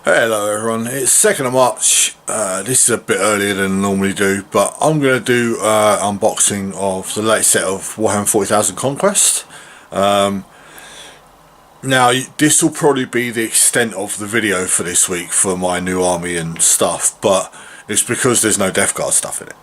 Hello everyone, it's 2nd of March. This is a bit earlier than I normally do, but I'm going to do unboxing of the latest set of Warhammer 40,000 Conquest. Now this will probably be the extent of the video for this week for my new army and stuff, but it's because there's no Death Guard stuff in it.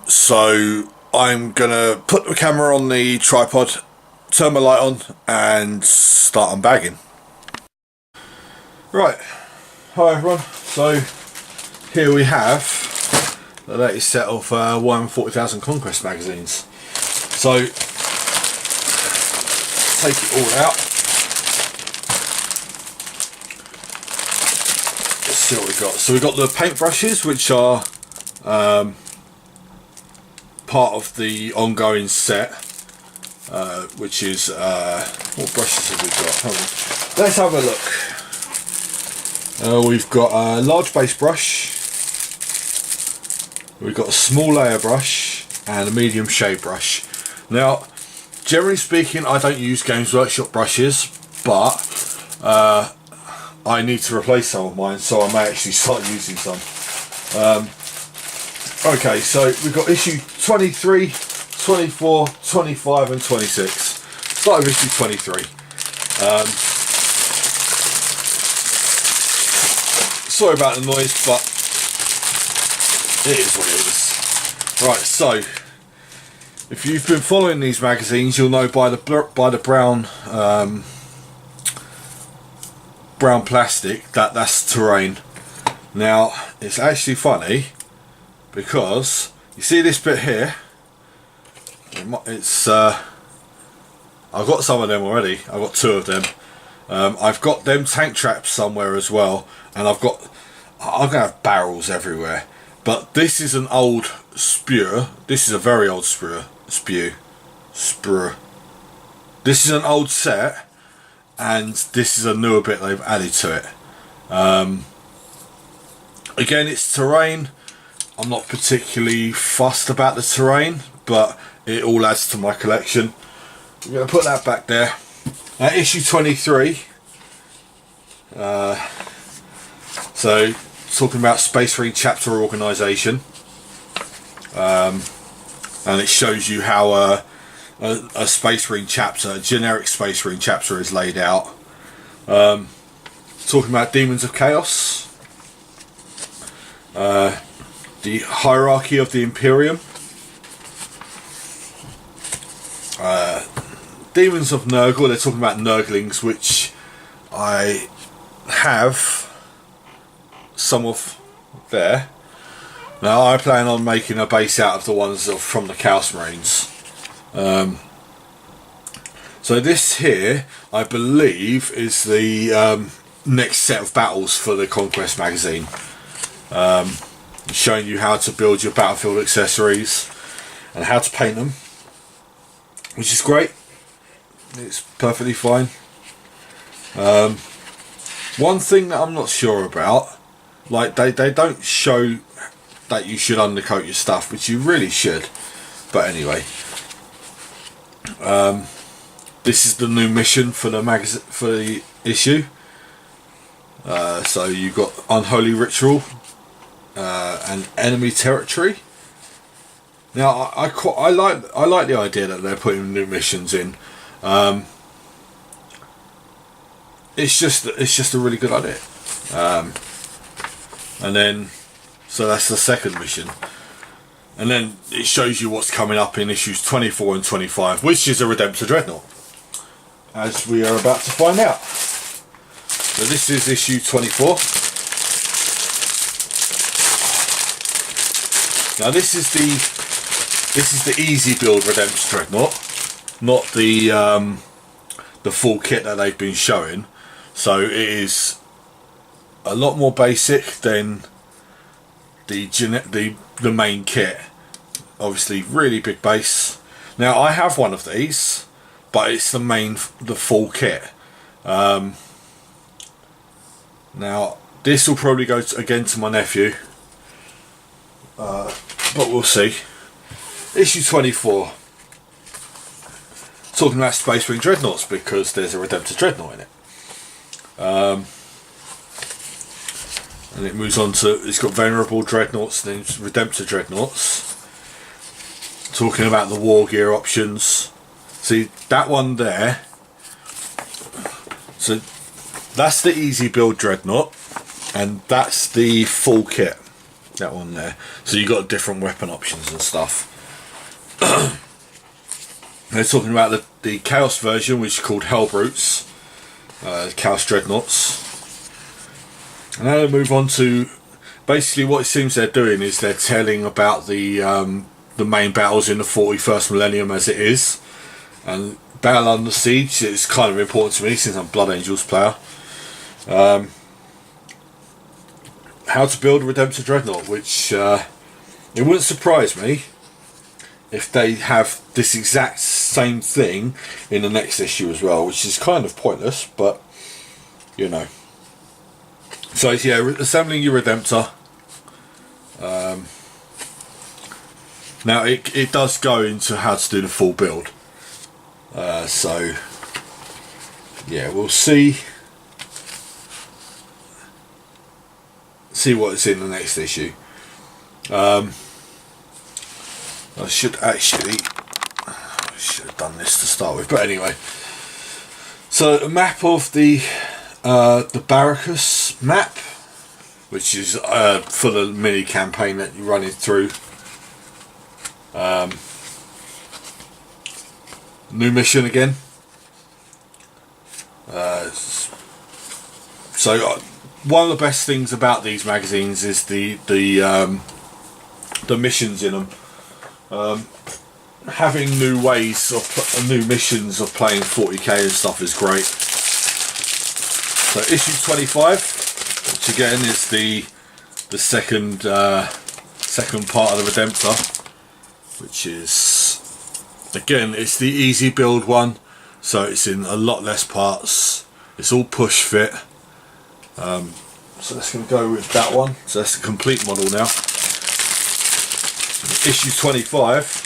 So I'm going to put the camera on the tripod, turn my light on and start unbagging. Right, hi everyone, so here we have the latest set of Warhammer 40,000 Conquest magazines. So, take it all out. Let's see what we've got. So we've got the paintbrushes, which are part of the ongoing set, which is, what brushes have we got? Let's have a look. We've got a large base brush, we've got a small layer brush and a medium shade brush. Now generally speaking I don't use Games Workshop brushes, but I need to replace some of mine, so I may actually start using some. Okay, so we've got issue 23, 24, 25 and 26. Start with issue 23. Sorry about the noise, but it is what it is. Right, so if you've been following these magazines, you'll know by the brown plastic that's terrain. Now it's actually funny because you see this bit here. It's I've got some of them already. I've got 2 of them. I've got them tank traps somewhere as well, and I'm gonna have barrels everywhere. But this is an old spear. This is a very old spear. This is an old set, and this is a newer bit they've added to it. Again, it's terrain. I'm not particularly fussed about the terrain, but it all adds to my collection. I'm gonna put that back there. Issue 23. So talking about Space Marine chapter organisation, and it shows you how a Space Marine chapter, a generic Space Marine chapter, is laid out. Talking about Demons of Chaos, the hierarchy of the Imperium, Demons of Nurgle. They're talking about Nurglings, which I have some of there. Now I plan on making a base out of the ones from the Chaos Marines. So this here, I believe, is the next set of battles for the Conquest magazine. Showing you how to build your battlefield accessories and how to paint them, which is great. It's perfectly fine. One thing that I'm not sure about, like they don't show that you should undercoat your stuff, which you really should. But anyway, this is the new mission for the magazine, for the issue. So you've got Unholy Ritual and Enemy Territory. Now I like the idea that they're putting new missions in. It's just a really good idea. And then so that's the second mission, and then it shows you what's coming up in issues 24 and 25, which is a Redemptor Dreadnought, as we are about to find out. So this is issue 24. Now this is the easy build Redemptor Dreadnought, not the full kit that they've been showing. So it is a lot more basic than the main kit. Obviously really big base. Now I have one of these, but it's the full kit. Now this will probably go again to my nephew, but we'll see. Issue 24, talking about Space Marine Dreadnoughts, because there's a Redemptor Dreadnought in it. and it moves on to, it's got Venerable Dreadnoughts and then Redemptor Dreadnoughts. Talking about the war gear options. See that one there, so that's the easy build Dreadnought, and that's the full kit, that one there. So you got different weapon options and stuff. They're talking about the Chaos version, which is called Hellbrutes, Chaos Dreadnoughts. And now they move on to, basically what it seems they're doing is they're telling about the main battles in the 41st millennium as it is. And Battle Under Siege is kind of important to me since I'm Blood Angels player. How to build a Redemptor Dreadnought, which it wouldn't surprise me if they have this exact same thing in the next issue as well, which is kind of pointless, but you know. So yeah, assembling your Redemptor. Now it does go into how to do the full build. So yeah, we'll see what's in the next issue. I should have done this to start with, but anyway. So a map of the Barracus map, which is for the mini campaign that you're running through. New mission again. So one of the best things about these magazines is the missions in them. Having new ways of new missions of playing 40k and stuff is great. So issue 25, which again is the second part of the Redemptor, which is, again, it's the easy build one, so it's in a lot less parts. It's all push fit. So that's going to go with that one. So that's the complete model now. Issue 25,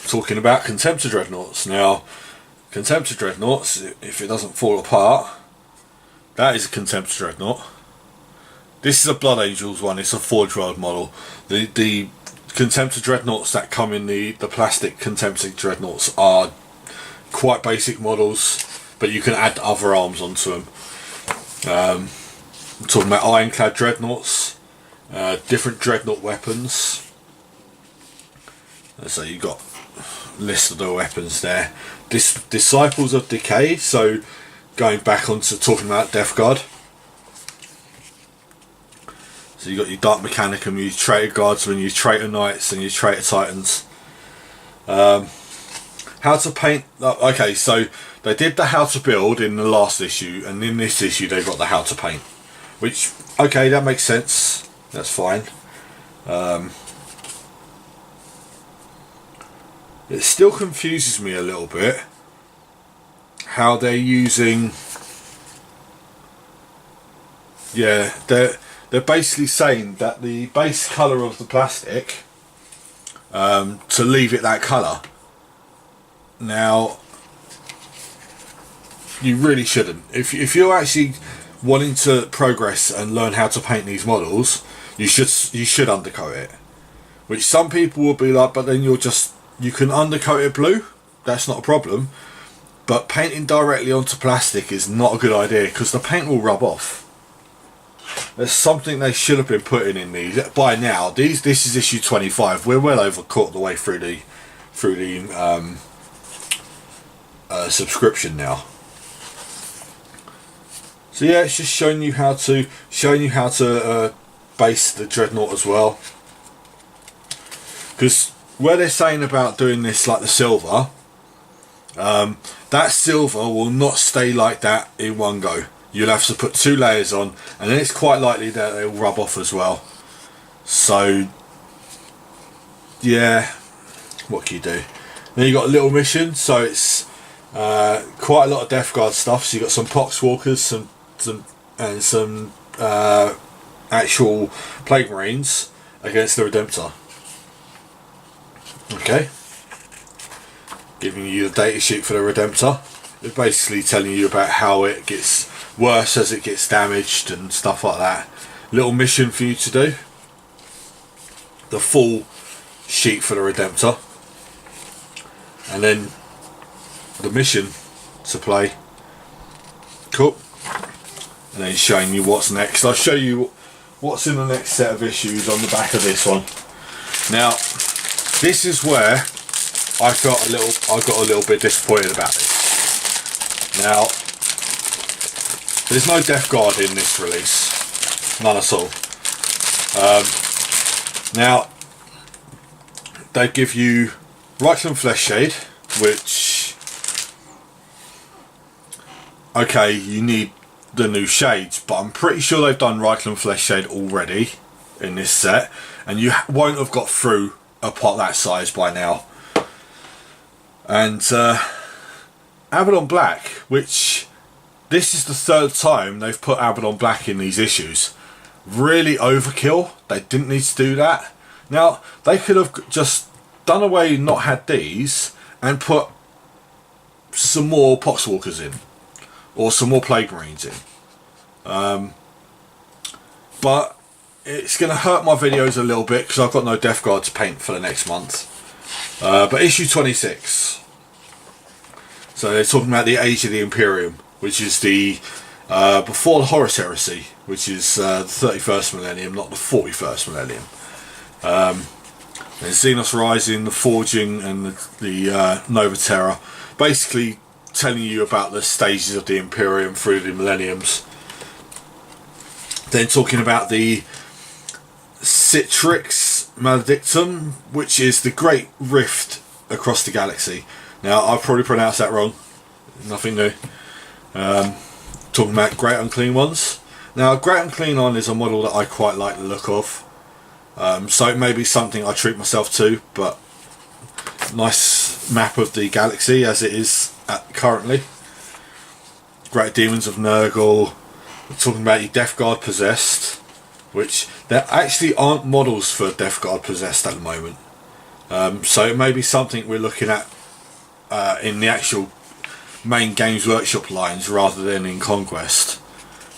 talking about Contemptor Dreadnoughts. Now, Contemptor Dreadnoughts, if it doesn't fall apart, that is a Contemptor Dreadnought. This is a Blood Angels one. It's a Forge World model. The Contemptor Dreadnoughts that come in the plastic Contemptor Dreadnoughts are quite basic models, but you can add other arms onto them. I'm talking about Ironclad Dreadnoughts, different Dreadnought weapons. So you got a list of the weapons there. Disciples of Decay, so going back onto talking about Death Guard. So you got your Dark Mechanicum, your Traitor Guardsmen, your Traitor Knights and your Traitor Titans. How to paint, okay, so they did the how to build in the last issue, and in this issue they've got the how to paint, which, okay, that makes sense, that's fine. It still confuses me a little bit how they're using, yeah, they're basically saying that the base colour of the plastic, to leave it that colour. Now, you really shouldn't. If you're actually wanting to progress and learn how to paint these models, you should undercoat it. Which some people will be like, but then you can undercoat it blue. That's not a problem. But painting directly onto plastic is not a good idea because the paint will rub off. There's something they should have been putting in these by now. This is issue 25. We're well over quarter the way through the subscription now. So yeah, it's just showing you how to base the Dreadnought as well. Because where they're saying about doing this like the silver, that silver will not stay like that in one go. You'll have to put 2 layers on, and then it's quite likely that they'll rub off as well. So yeah, what can you do? Then you got a little mission, so it's quite a lot of Death Guard stuff. So you got some Poxwalkers, some actual Plague Marines against the Redemptor. Okay, giving you the data sheet for the Redemptor. It's basically telling you about how it gets worse as it gets damaged and stuff like that. Little mission for you to do. The full sheet for the Redemptor, and then the mission to play. Cool. And then showing you what's next. I'll show you what's in the next set of issues on the back of this one. Now, this is where I got a little bit disappointed about this. Now, there's no Death Guard in this release, none at all. Now, they give you Reichland Flesh Shade, which, okay, you need the new shades, but I'm pretty sure they've done Reichland Flesh Shade already in this set, and you won't have got through a pot that size by now. And Abaddon Black, which this is the third time they've put Abaddon Black in these issues. Really overkill. They didn't need to do that. Now, they could have just done away, not had these, and put some more Poxwalkers in, or some more Plague Marines in. But it's going to hurt my videos a little bit because I've got no Death Guard to paint for the next month. But issue 26. So they're talking about the Age of the Imperium, which is the before the Horus Heresy, which is the 31st millennium, not the 41st millennium. There's Xenos Rising, the Forging, and the Nova Terra, basically telling you about the stages of the Imperium through the millenniums. Then talking about the Citrix Maledictum, which is the Great Rift across the galaxy. Now, I've probably pronounced that wrong, nothing new. Talking about Great Unclean Ones. Now, Great Unclean One is a model that I quite like the look of. So it may be something I treat myself to, but nice map of the galaxy as it is currently. Great Demons of Nurgle. We're talking about your Death Guard Possessed, which there actually aren't models for Death Guard Possessed at the moment. So it may be something we're looking at in the actual main Games Workshop lines rather than in Conquest.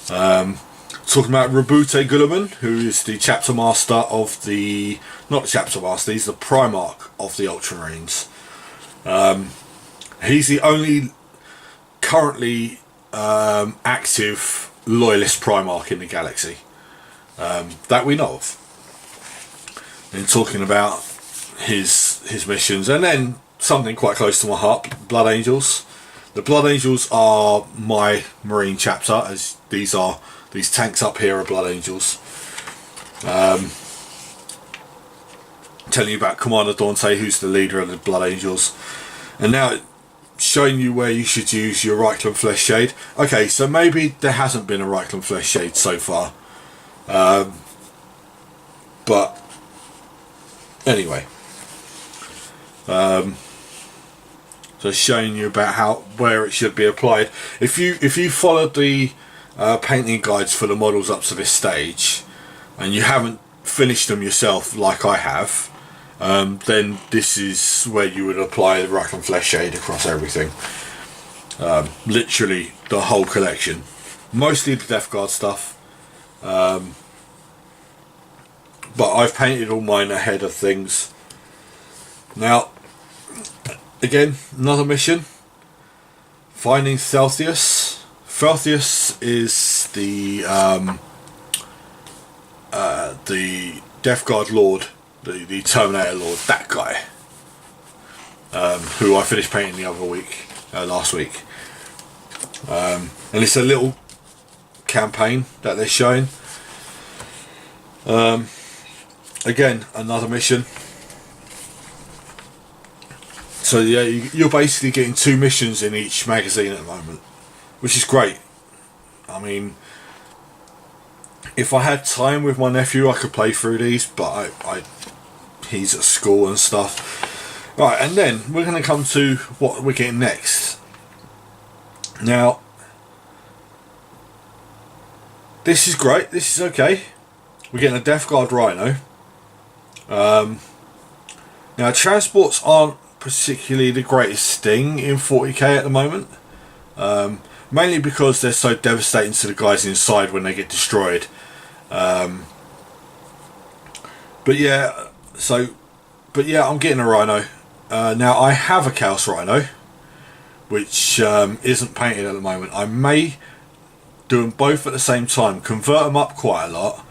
Talking about Rabute Guilliman, who is the chapter master of the, not the chapter master, he's the Primarch of the Ultramarines. He's the only currently active loyalist Primarch in the galaxy that we know of. And talking about his missions, and then something quite close to my heart, Blood Angels. The Blood Angels are my Marine chapter, as these tanks up here are Blood Angels. Telling you about Commander Dante, who's the leader of the Blood Angels. And now showing you where you should use your Reichland Flesh Shade. Okay, so maybe there hasn't been a Reichland Flesh Shade so far. But anyway. So showing you about where it should be applied. If you followed the painting guides for the models up to this stage, and you haven't finished them yourself like I have, then this is where you would apply the Reichland Flesh Shade across everything. Literally the whole collection. Mostly the Death Guard stuff. But I've painted all mine ahead of things. Now, again, another mission. Finding Theltheus. Theltheus is the Death Guard Lord, the Terminator Lord, that guy, who I finished painting the other week, last week. And it's a little campaign that they're showing. Again, another mission. So yeah, you're basically getting 2 missions in each magazine at the moment, which is great. I mean, if I had time with my nephew, I could play through these, but he's at school and stuff. Right, and then we're going to come to what we're getting next. Now, this is great. This is okay. We're getting a Death Guard Rhino. Now, transports aren't particularly the greatest thing in 40k at the moment, mainly because they're so devastating to the guys inside when they get destroyed. But yeah, I'm getting a Rhino. Now I have a Chaos Rhino, which isn't painted at the moment. I may do them both at the same time, convert them up quite a lot,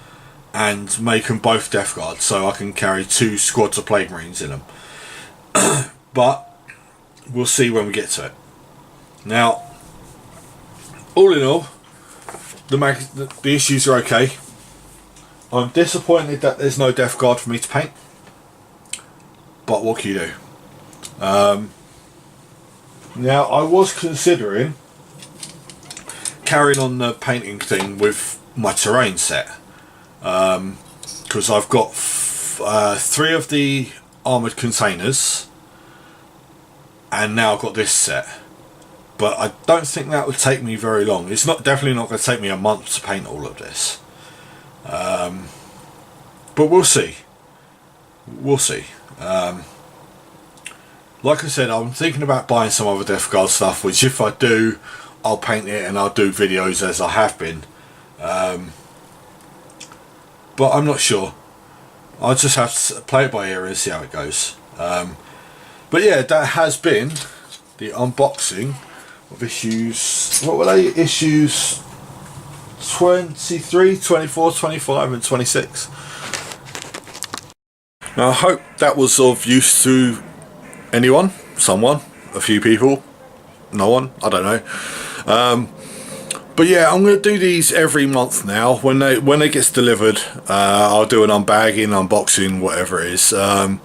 and make them both Death Guard, so I can carry 2 squads of Plague Marines in them. But we'll see when we get to it. Now, all in all, the issues are okay. I'm disappointed that there's no Death Guard for me to paint, but what can you do? Now, I was considering carrying on the painting thing with my terrain set, because I've got 3 of the armoured containers, and now I've got this set. But I don't think that would take me very long. It's definitely not going to take me a month to paint all of this. But we'll see. We'll see. Like I said, I'm thinking about buying some other Death Guard stuff, which if I do, I'll paint it and I'll do videos as I have been. But I'm not sure. I'll just have to play it by ear and see how it goes. But yeah, that has been the unboxing of issues. What were they? Issues 23, 24, 25 and 26. Now I hope that was of use to anyone, someone, a few people, no one, I don't know. But yeah, I'm going to do these every month now. When it gets delivered, I'll do an unbagging, unboxing, whatever it is, and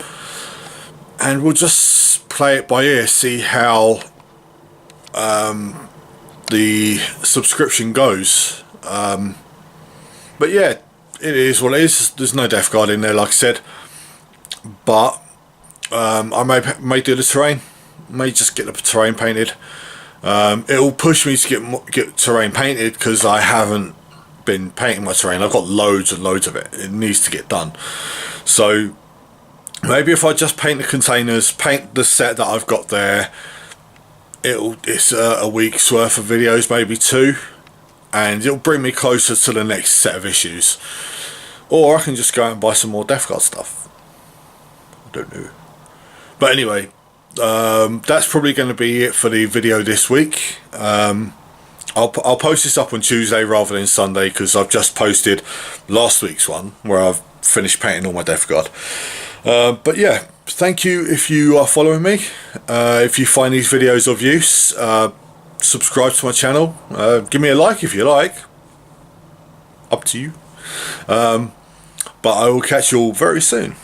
we'll just play it by ear, see how the subscription goes. But yeah, it is what it is. There's no Death Guard in there, like I said, but I may do the terrain, may just get the terrain painted. It'll push me to get terrain painted because I haven't been painting my terrain. I've got loads and loads of it. It needs to get done. So maybe if I just paint the containers, paint the set that I've got there, it's a week's worth of videos, maybe 2, and it'll bring me closer to the next set of issues. Or I can just go out and buy some more Death Guard stuff. I don't know. But anyway, that's probably going to be it for the video this week. I'll post this up on Tuesday rather than Sunday, because I've just posted last week's one where I've finished painting all my Death Guard. But yeah, thank you if you are following me. If you find these videos of use, subscribe to my channel. Give me a like if you like. Up to you. But I will catch you all very soon.